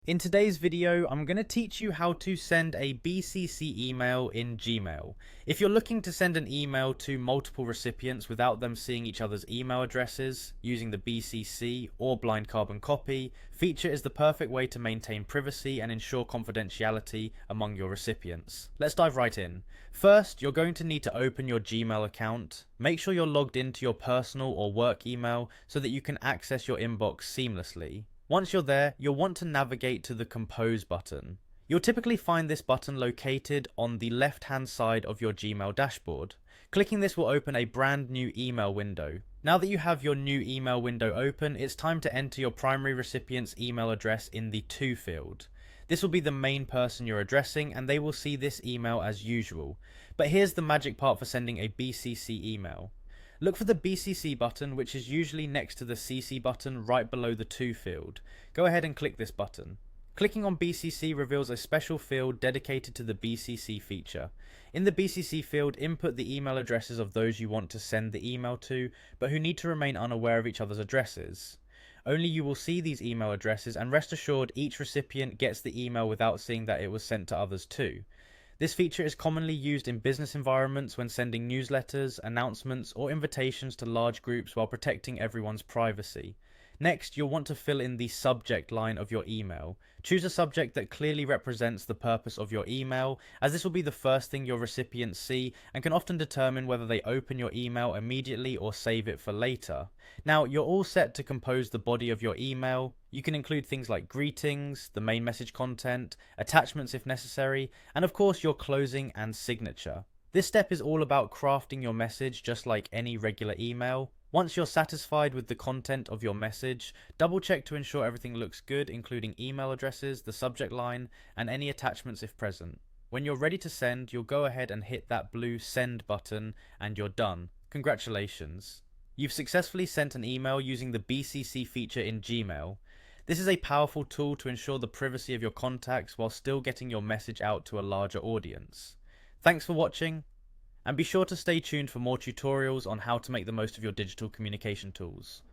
In today's video, I'm going to teach you how to send a BCC email in Gmail. If you're looking to send an email to multiple recipients without them seeing each other's email addresses, using the BCC or blind carbon copy feature is the perfect way to maintain privacy and ensure confidentiality among your recipients. Let's dive right in. First, you're going to need to open your Gmail account. Make sure you're logged into your personal or work email so that you can access your inbox seamlessly. Once you're there, you'll want to navigate to the Compose button. You'll typically find this button located on the left-hand side of your Gmail dashboard. Clicking this will open a brand new email window. Now that you have your new email window open, it's time to enter your primary recipient's email address in the To field. This will be the main person you're addressing and they will see this email as usual. But here's the magic part for sending a BCC email. Look for the BCC button, which is usually next to the CC button right below the To field. Go ahead and click this button. Clicking on BCC reveals a special field dedicated to the BCC feature. In the BCC field, input the email addresses of those you want to send the email to, but who need to remain unaware of each other's addresses. Only you will see these email addresses, and rest assured each recipient gets the email without seeing that it was sent to others too. This feature is commonly used in business environments when sending newsletters, announcements, or invitations to large groups while protecting everyone's privacy. Next, you'll want to fill in the subject line of your email. Choose a subject that clearly represents the purpose of your email, as this will be the first thing your recipients see and can often determine whether they open your email immediately or save it for later. Now, you're all set to compose the body of your email. You can include things like greetings, the main message content, attachments if necessary, and of course your closing and signature. This step is all about crafting your message just like any regular email. Once you're satisfied with the content of your message, double check to ensure everything looks good, including email addresses, the subject line, and any attachments if present. When you're ready to send, you'll go ahead and hit that blue send button and you're done. Congratulations. You've successfully sent an email using the BCC feature in Gmail. This is a powerful tool to ensure the privacy of your contacts while still getting your message out to a larger audience. Thanks for watching. And be sure to stay tuned for more tutorials on how to make the most of your digital communication tools.